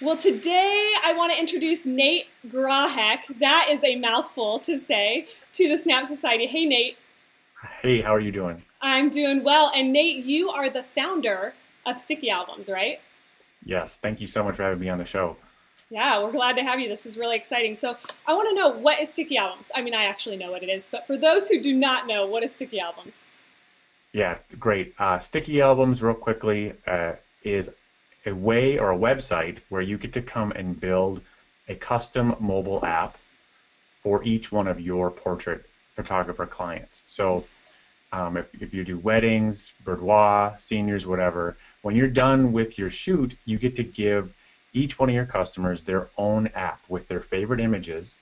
Well, today I want to introduce Nate Grahek. That is a mouthful to say, to the Snap Society. Hey, Nate. Hey, how are you doing? I'm doing well. And Nate, you are the founder of Sticky Albums, right? Yes, thank you so much for having me on the show. Yeah, we're glad to have you. This is really exciting. So I want to know, what is Sticky Albums? I mean, I actually know what it is, but for those who do not know, what is Sticky Albums? Yeah, great. Sticky Albums, real quickly, is a way or a website where you get to come and build a custom mobile app for each one of your portrait photographer clients. So if you do weddings, boudoir, seniors, whatever, when you're done with your shoot, you get to give each one of your customers their own app with their favorite images.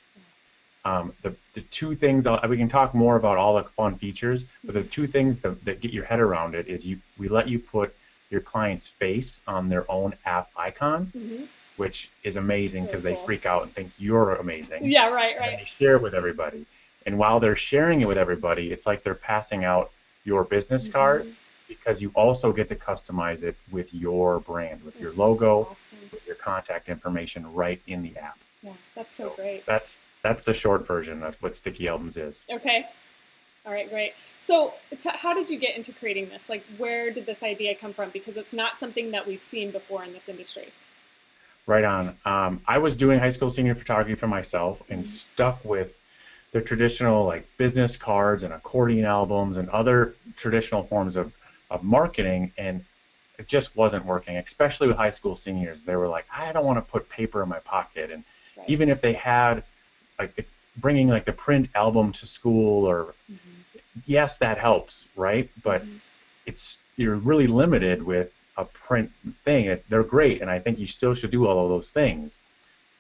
The two things, we can talk more about all the fun features, but the two things that get your head around it is we let you put your client's face on their own app icon, which is amazing because really they cool. freak out and think you're amazing. Yeah, right. And they share it with everybody. And while they're sharing it with everybody, it's like they're passing out your business card, because you also get to customize it with your brand, with your logo, Awesome. with your contact information right in the app. Yeah, that's so great. That's the short version of what Sticky Albums is. Okay. All right, great. So how did you get into creating this? Like, where did this idea come from? Because it's not something that we've seen before in this industry. Right on. I was doing high school senior photography for myself and stuck with the traditional like business cards and accordion albums and other traditional forms of marketing, and it just wasn't working, especially with high school seniors. They were like, I don't want to put paper in my pocket. And even if they had like bringing like the print album to school, or yes, that helps, right? But you're really limited with a print thing. They're great, and I think you still should do all of those things,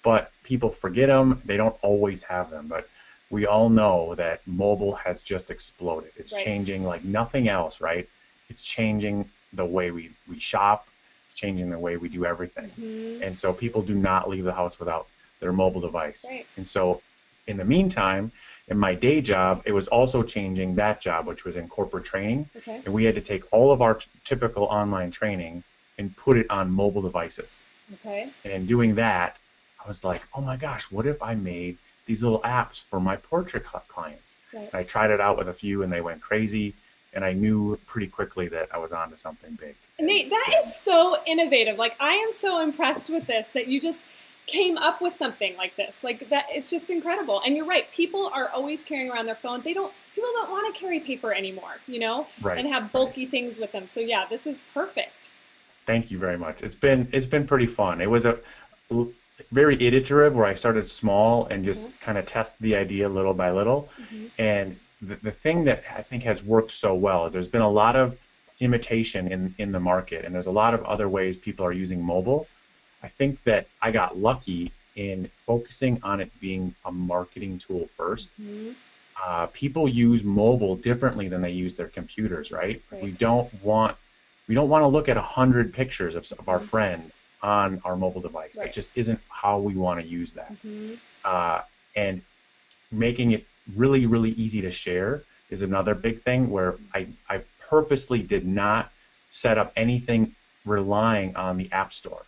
but people forget them. They don't always have them. But we all know that mobile has just exploded. It's changing like nothing else, right? It's changing the way we shop. It's changing the way we do everything. And so people do not leave the house without their mobile device. And so in the meantime, in my day job, it was also changing that job, which was in corporate training. And we had to take all of our typical online training and put it on mobile devices. And in doing that, I was like, oh my gosh, what if I made these little apps for my portrait clients? And I tried it out with a few and they went crazy. And I knew pretty quickly that I was onto something big. Nate, that is so innovative. Like, I am so impressed with this, that you just came up with something like this. Like, that, it's just incredible. And you're right, people are always carrying around their phone. People don't want to carry paper anymore, you know, and have bulky things with them. So yeah, this is perfect. Thank you very much. It's been pretty fun. It was a very iterative, where I started small and just kind of test the idea little by little. And the thing that I think has worked so well is there's been a lot of imitation in the market, and there's a lot of other ways people are using mobile. I think that I got lucky in focusing on it being a marketing tool first. People use mobile differently than they use their computers, right? We don't want to look at 100 pictures of our friend on our mobile device. That just isn't how we want to use that. And making it really, really easy to share is another big thing, where I purposely did not set up anything relying on the App Store.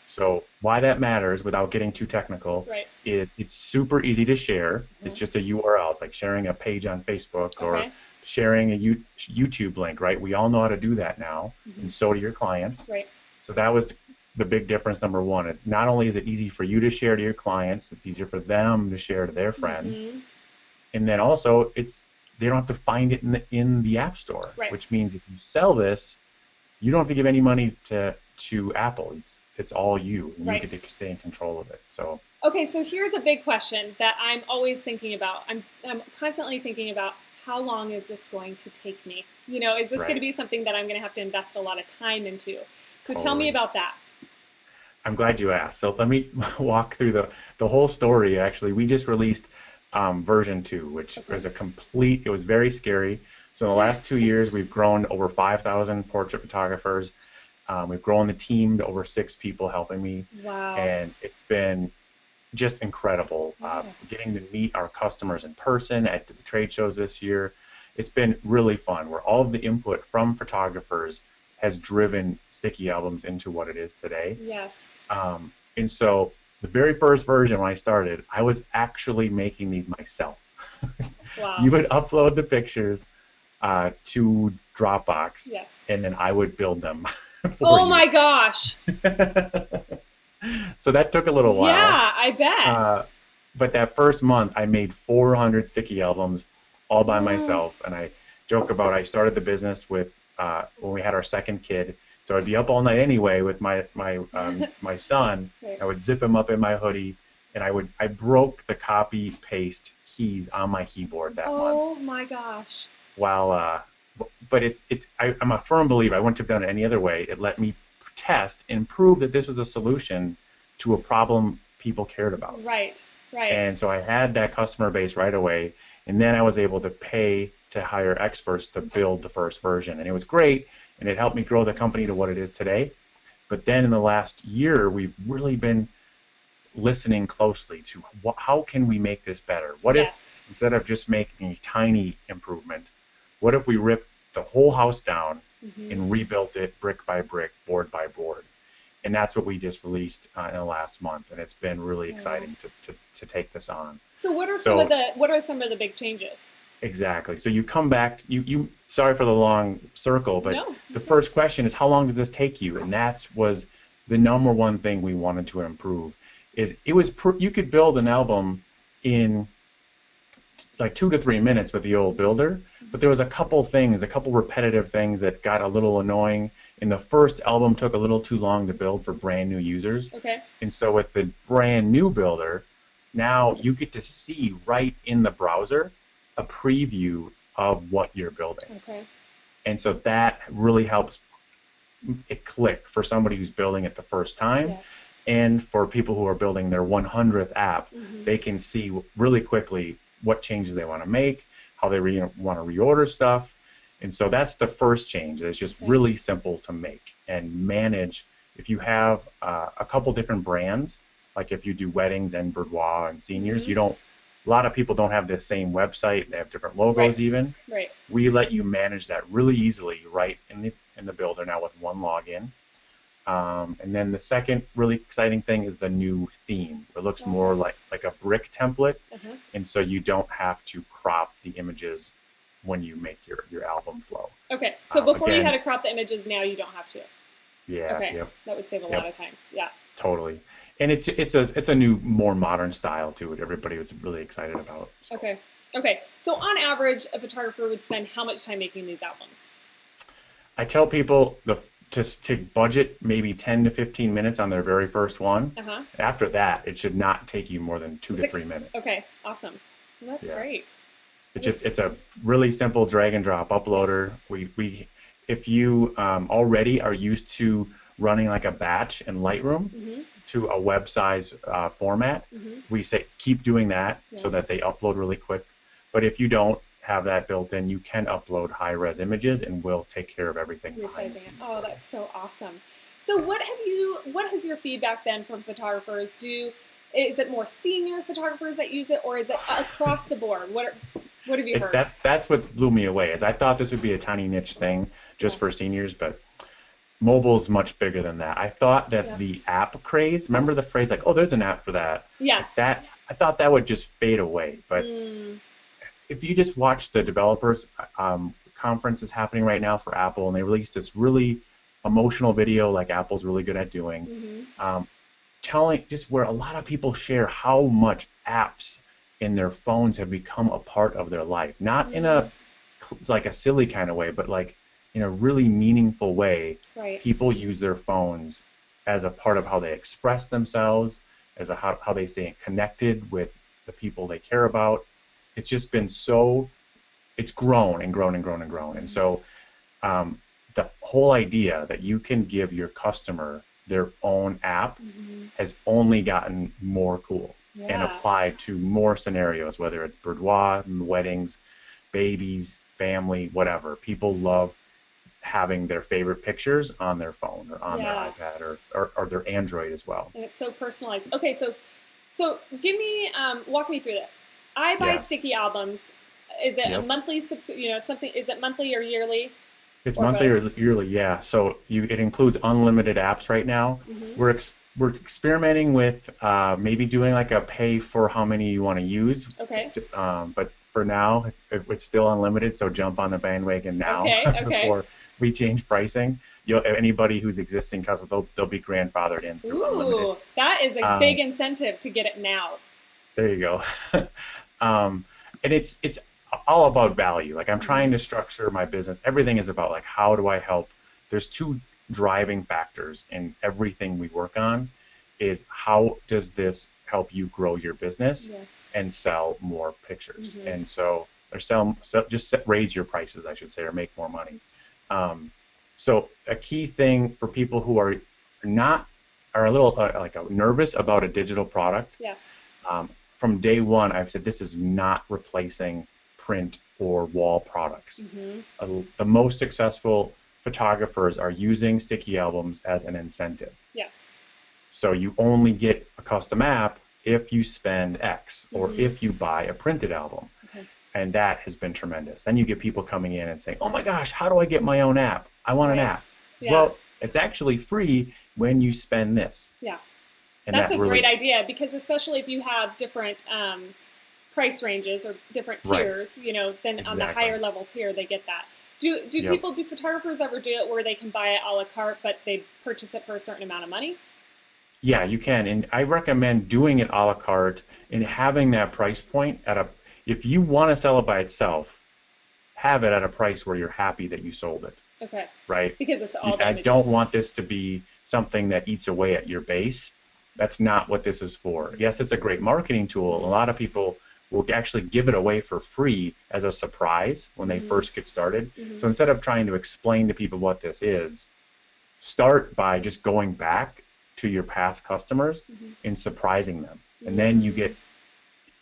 So why that matters, without getting too technical, is it's super easy to share. It's just a URL. It's like sharing a page on Facebook or sharing a YouTube link, right? We all know how to do that now, and so do your clients. So that was the big difference, number one. It's not only is it easy for you to share to your clients, it's easier for them to share to their friends. And then also, they don't have to find it in the App Store, which means if you sell this, you don't have to give any money to Apple. It's all you, and you get to stay in control of it. So okay, so here's a big question that I'm always thinking about. I'm constantly thinking about, how long is this going to take me? You know, is this going to be something that I'm going to have to invest a lot of time into? So tell me about that. I'm glad you asked. So let me walk through the whole story. Actually, we just released version 2, which was it was very scary. So in the last 2 years, we've grown to over 5,000 portrait photographers. We've grown the team to over 6 people helping me. Wow. And it's been just incredible. Getting to meet our customers in person at the trade shows this year, it's been really fun, where all of the input from photographers has driven Sticky Albums into what it is today. Yes. And so the very first version when I started, I was actually making these myself. Wow. You would upload the pictures to Dropbox, yes, and then I would build them for oh you. my gosh. So that took a little while. Yeah, I bet. But that first month, I made 400 Sticky Albums all by myself. And I joke about I started the business with when we had our second kid. So I'd be up all night anyway with my son. Right. I would zip him up in my hoodie, and I broke the copy paste keys on my keyboard that month. Oh my gosh. While but I'm a firm believer. I wouldn't have done it any other way. It let me test and prove that this was a solution to a problem people cared about. Right, right. And so I had that customer base right away, and then I was able to pay to hire experts to build the first version, and it was great, and it helped me grow the company to what it is today. But then in the last year, we've really been listening closely to how can we make this better? What if, instead of just making a tiny improvement, what if we ripped the whole house down and rebuilt it brick by brick, board by board? And that's what we just released in the last month, and it's been really exciting to take this on. So what are some of the big changes? Exactly. So you come back. You sorry for the long circle, but the first question is, how long does this take you? And that was the number one thing we wanted to improve. You could build an album in like 2 to 3 minutes with the old builder, but there was a couple repetitive things that got a little annoying. And the first album took a little too long to build for brand new users. Okay. And so with the brand new builder, now you get to see right in the browser a preview of what you're building. Okay. And so that really helps it click for somebody who's building it the first time. Yes. And for people who are building their 100th app, they can see really quickly what changes they want to make, how they want to reorder stuff. And so that's the first change. It's just really simple to make and manage. If you have a couple different brands, like if you do weddings and boudoir and seniors, a lot of people don't have the same website. They have different logos even. Right. We let you manage that really easily right in the builder now with one login. And then the second really exciting thing is the new theme. It looks more like a brick template, and so you don't have to crop the images when you make your album flow. Okay, so before you had to crop the images, now you don't have to. Yeah. Okay. Yep. That would save a lot of time. Yeah. Totally. And it's a new, more modern style to it. Everybody was really excited about. So. Okay. Okay. So on average, a photographer would spend how much time making these albums? I tell people to budget maybe 10 to 15 minutes on their very first one. After that, it should not take you more than 2 to 3 minutes. Okay. Awesome. Well, that's great. It's a really simple drag and drop uploader. If you already are used to running like a batch in Lightroom to a web size format, we say keep doing that so that they upload really quick. But if you don't have that built in, you can upload high-res images, and we'll take care of everything behind the scenes. Oh, that's so awesome. So what has your feedback been from photographers? Is it more senior photographers that use it, or is it across the board? What have you heard? That's what blew me away. Is I thought this would be a tiny niche thing just for seniors, but mobile is much bigger than that. I thought that the app craze, remember the phrase like, oh, there's an app for that. Yes. I thought that would just fade away. But if you just watch the developers conference is happening right now for Apple, and they released this really emotional video like Apple's really good at doing, telling just where a lot of people share how much apps in their phones have become a part of their life. Not in a silly kind of way, but like in a really meaningful way. Right. People use their phones as a part of how they express themselves, as how they stay connected with the people they care about. It's just been it's grown and grown and grown and grown. And so the whole idea that you can give your customer their own app has only gotten more cool and applied to more scenarios, whether it's boudoir, weddings, babies, family, whatever. People love having their favorite pictures on their phone or on their iPad or their Android as well. And it's so personalized. Okay, so So walk me through this. I buy Yeah. sticky albums. Is it a Yep. monthly something? Is it monthly or yearly It's or monthly both? or yearly, yeah. So it includes unlimited apps right now. Hmm. We're experimenting with maybe doing like a pay for how many you want to use. Okay. But for now, it's still unlimited. So jump on the bandwagon now Okay. Okay. before we change pricing. Anybody who's existing customer, they'll be grandfathered in through unlimited. Ooh, that is a big Um, incentive to get it now. there you go. um, and it's all about value. Like I'm Hmm. trying to structure my business. Everything is about like how do I help? There's two driving factors in everything we work on is how does this help you grow your business Yes. and sell more pictures? Hmm. And so or raise your prices, I should say, or make more money. Um, so a key thing for people who not are a little like nervous about a digital product, Yes. from day one, I've said this is not replacing print or wall products. Hmm. The most successful photographers are using sticky albums as an incentive. Yes. So you only get a custom app if you spend X or Hmm. if you buy a printed album. Okay. And that has been tremendous. Then you get people coming in and saying, oh my gosh, how do I get my own app? I want an Right. app. Yeah. Well, it's actually free when you spend this. Yeah. And That's that a really, great idea because especially if you have different price ranges or different right, tiers, then on the exactly. higher level tier they get that. Yep. Do photographers ever do it where they can buy it a la carte but they purchase it for a certain amount of money? Yeah, you can. And I recommend doing it a la carte and having that price point if you want to sell it by itself, have it at a price where you're happy that you sold it, Okay. right? Because it's all the I don't images. want this to be something that eats away at your base. That's not what this is for. Yes, it's a great marketing tool. A lot of people will actually give it away for free as a surprise when they Hmm. first get started. Hmm. So instead of trying to explain to people what this is, start by just going back to your past customers Hmm. and surprising them. And then you get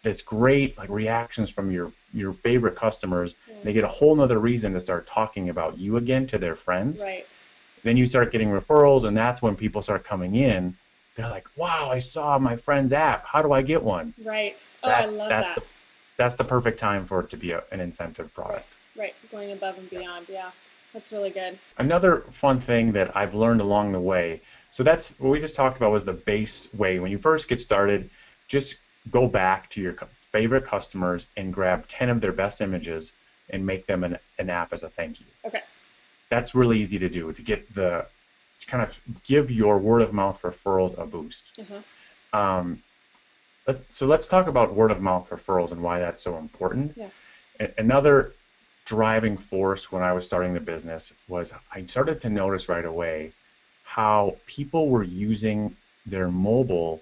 this great like reactions from your favorite customers. They get a whole nother reason to start talking about you again to their friends. Right. Then you start getting referrals, and that's when people start coming in. They're like, wow, I saw my friend's app. How do I get one? Right. Oh, I love That's that. that's the perfect time for it to be an incentive Right. product. Right. Going above and beyond. Yeah. That's really good. Another fun thing that I've learned along the way, so that's what we just talked about was the base way. When you first get started, just go back to your favorite customers and grab 10 of their best images and make them an app as a thank you. Okay. That's really easy to do to kind of give your word of mouth referrals a boost. Uh-huh. Um, so let's talk about word of mouth referrals and why that's so important. Yeah. Another driving force when I was starting the business was I started to notice right away how people were using their mobile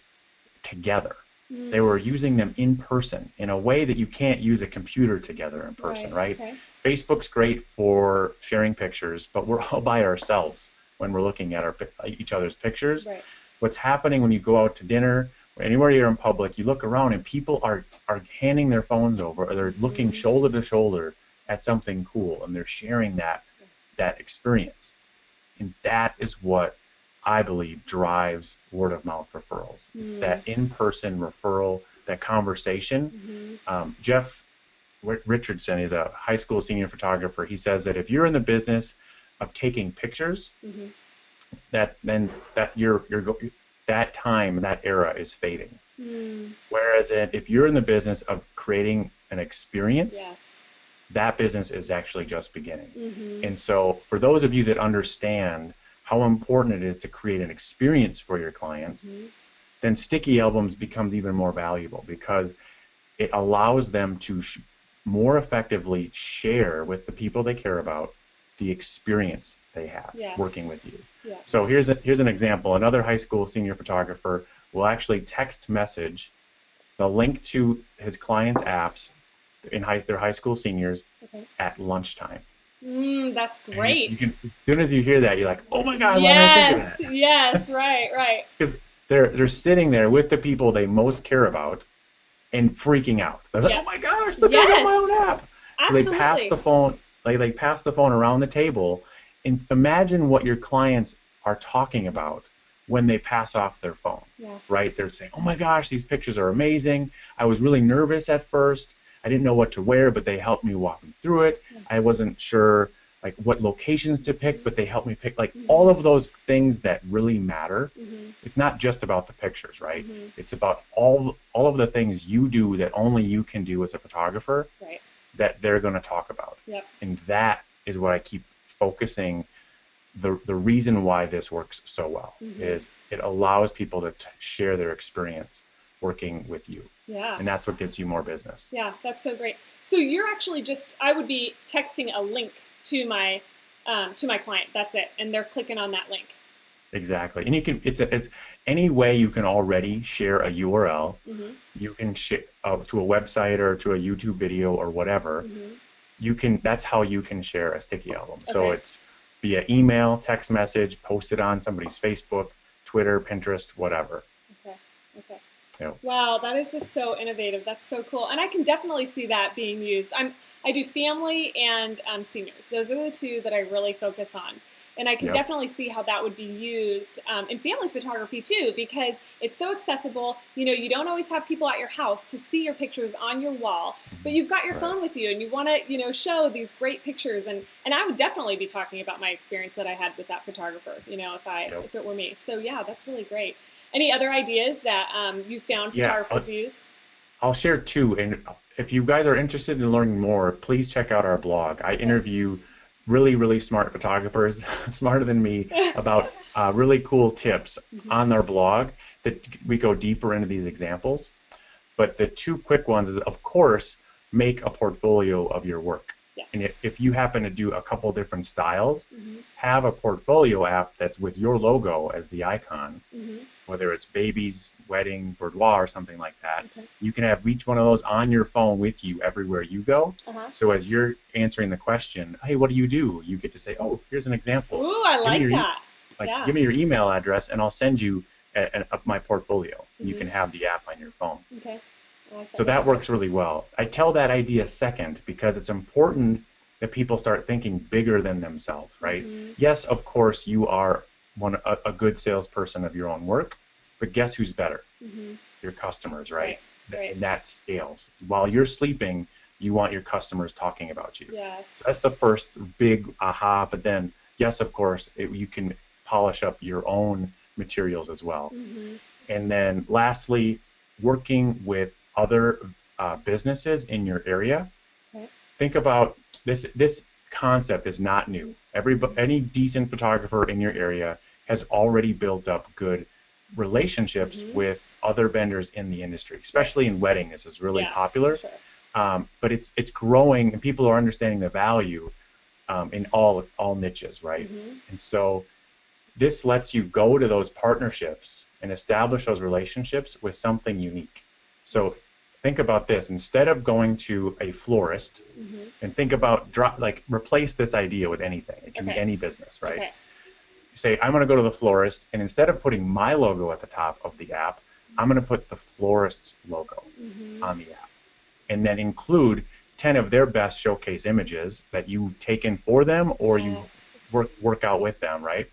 together. They were using them in person in a way that you can't use a computer together in person, right? Okay. Facebook's great for sharing pictures, but we're all by ourselves when we're looking at each other's pictures. Right. What's happening when you go out to dinner or anywhere you're in public, you look around and people are handing their phones over, or they're looking shoulder to shoulder at something cool, and they're sharing that experience. And that is what I believe drives word of mouth referrals. It's that in-person referral, that conversation. Jeff Richardson is a high school senior photographer. He says that if you're in the business of taking pictures, that time, that era is fading. Whereas if you're in the business of creating an experience, Yes. that business is actually just beginning. And so for those of you that understand how important it is to create an experience for your clients, then sticky albums becomes even more valuable because it allows them to more effectively share with the people they care about the experience they have Yes. working with you. Yes. So here's an example. Another high school senior photographer will actually text message the link to his clients' apps their high school seniors at lunchtime. That's great. As soon as you hear that, you're like, oh my God, why didn't I think of that? Yes, right. Because they're sitting there with the people they most care about and freaking out. They're like, oh my gosh, look, I got my own app. Absolutely. So they pass the phone, they pass the phone around the table, and imagine what your clients are talking about when they pass off their phone, Yeah. right? They're saying, oh my gosh, these pictures are amazing. I was really nervous at first. I didn't know what to wear, but they helped me walk me through it. Yeah. I wasn't sure like what locations to pick, but they helped me pick like all of those things that really matter. It's not just about the pictures, right? It's about all of the things you do that only you can do as a photographer, Right. that they're going to talk about. Yep. And that is what I keep focusing. The reason why this works so well is it allows people to share their experience working with you. Yeah. And that's what gets you more business. Yeah, that's so great. So you're actually I would be texting a link to my client. That's it. And they're clicking on that link. Exactly. And you can, it's any way you can already share a URL. You can share to a website or to a YouTube video or whatever. You can, that's how you can share a sticky album. Okay. So it's via email, text message, post it on somebody's Facebook, Twitter, Pinterest, whatever. Okay. Okay. Yep. Wow, that is just so innovative. That's so cool. And I can definitely see that being used. I do family and seniors. Those are the two that I really focus on. And I can Yep. definitely see how that would be used in family photography too, because it's so accessible. You know, you don't always have people at your house to see your pictures on your wall, but you've got your phone with you and you want to, you know, show these great pictures. And I would definitely be talking about my experience that I had with that photographer, you know, if it were me. So yeah, that's really great. Any other ideas that you found photographers use? I'll share two. And if you guys are interested in learning more, please check out our blog. I interview really, really smart photographers, smarter than me, about really cool tips on our blog that we go deeper into these examples. But the two quick ones is, of course, make a portfolio of your work. Yes. And if you happen to do a couple different styles, have a portfolio app that's with your logo as the icon, whether it's babies, wedding, boudoir, or something like that. Okay. You can have each one of those on your phone with you everywhere you go. So as you're answering the question, hey, what do? You get to say, oh, here's an example. Ooh, I like that. Like, give me your email address and I'll send you my portfolio. You can have the app on your phone. Okay. Like So that works really well. I tell that idea second because it's important that people start thinking bigger than themselves, right? Yes, of course, you are a good salesperson of your own work, but guess who's better? Your customers, right? Right. And that scales. While you're sleeping, you want your customers talking about you. Yes. So that's the first big aha, but then, yes, of course, you can polish up your own materials as well. And then lastly, working with other businesses in your area. Think about this concept is not new. Any decent photographer in your area has already built up good relationships with other vendors in the industry, especially in wedding. This is really popular. Sure. But it's growing and people are understanding the value in all niches, right? And so this lets you go to those partnerships and establish those relationships with something unique. So think about this. Instead of going to a florist and think about replace this idea with anything. It can be any business, right? Okay. Say, I'm going to go to the florist, and instead of putting my logo at the top of the app, I'm going to put the florist's logo on the app. And then include 10 of their best showcase images that you've taken for them or you work out with them, right?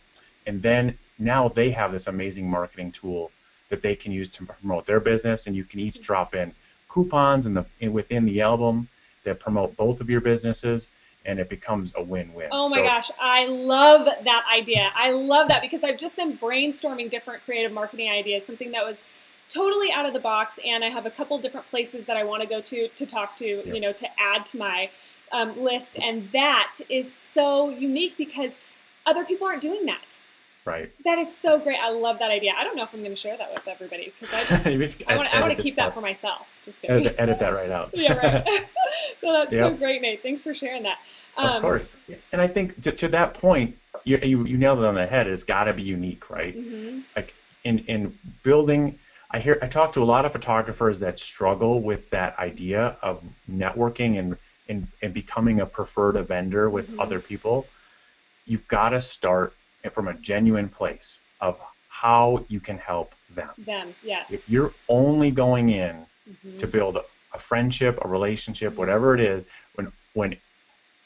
And then now they have this amazing marketing tool that they can use to promote their business, and you can each drop in coupons within the album that promote both of your businesses, and it becomes a win-win. Oh my gosh, I love that idea. I love that because I've just been brainstorming different creative marketing ideas, something that was totally out of the box, and I have a couple different places that I want to go to talk to, you know, to add to my list, and that is so unique because other people aren't doing that. Right. That is so great. I love that idea. I don't know if I'm going to share that with everybody because I want to keep that for myself. Just kidding. Edit that right out. Yeah, right. No, that's so great, Nate. Thanks for sharing that. Of course. And I think to that point, you nailed it on the head. It's got to be unique, right? Like in building, I talk to a lot of photographers that struggle with that idea of networking and becoming a preferred vendor with other people. You've got to start from a genuine place of how you can help them. Yes. If you're only going in to build a friendship, a relationship, whatever it is, when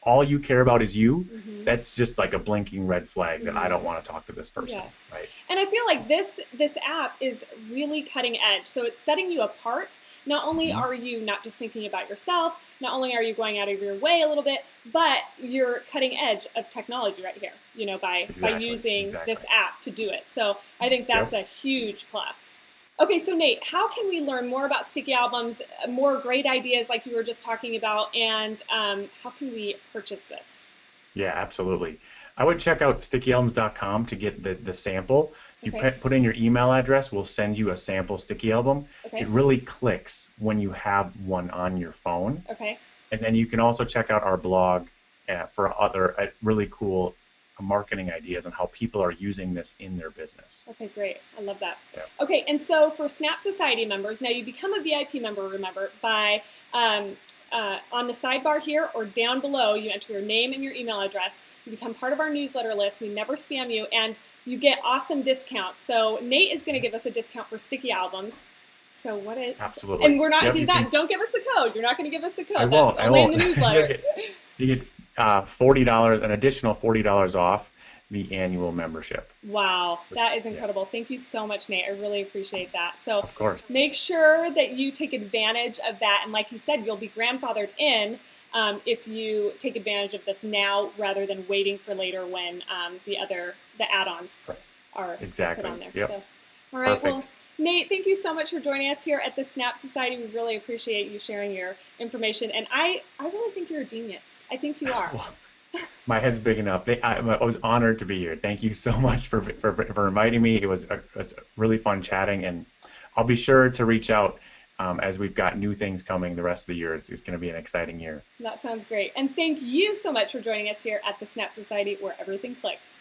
all you care about is you, Mm-hmm. that's just like a blinking red flag that I Mm-hmm. don't want to talk to this person, Yes. right? And I feel like this app is really cutting edge. So it's setting you apart. Not only Hmm. are you not just thinking about yourself, not only are you going out of your way a little bit, but you're cutting edge of technology right here, by Exactly, using exactly. this app to do it. So I think that's Yep. a huge plus. Okay, so Nate, how can we learn more about sticky albums, more great ideas like you were just talking about, and how can we purchase this? Yeah, absolutely. I would check out stickyalbums.com to get the sample. You Okay, put in your email address, we'll send you a sample sticky album. It okay, really clicks when you have one on your phone. okay. And then you can also check out our blog for other really cool marketing ideas on how people are using this in their business. Okay, great. I love that. Yeah. Okay, and so for Snap Society members, now you become a VIP member, remember, by on the sidebar here or down below, you enter your name and your email address. You become part of our newsletter list. We never spam you, and you get awesome discounts. So Nate is going to give us a discount for sticky albums. So what is, Absolutely. and we're not, Yep, he's you not, can. don't give us the code. You're not going to give us the I code. That's won't. I only in won't. the newsletter. You get $40, an additional $40 off the annual membership. Wow, that is Yeah, incredible. Thank you so much, Nate. I really appreciate that. So of course. make sure that you take advantage of that. And like you said, you'll be grandfathered in if you take advantage of this now rather than waiting for later when the add-ons are put Exactly. on there. Yep. So, all right, well, Perfect. Nate, thank you so much for joining us here at the Snap Society. We really appreciate you sharing your information. And I really think you're a genius. I think you are. Well, my head's big enough. I was honored to be here. Thank you so much for inviting me. It was really fun chatting, and I'll be sure to reach out as we've got new things coming the rest of the year. It's going to be an exciting year. That sounds great. And thank you so much for joining us here at the Snap Society, where everything clicks.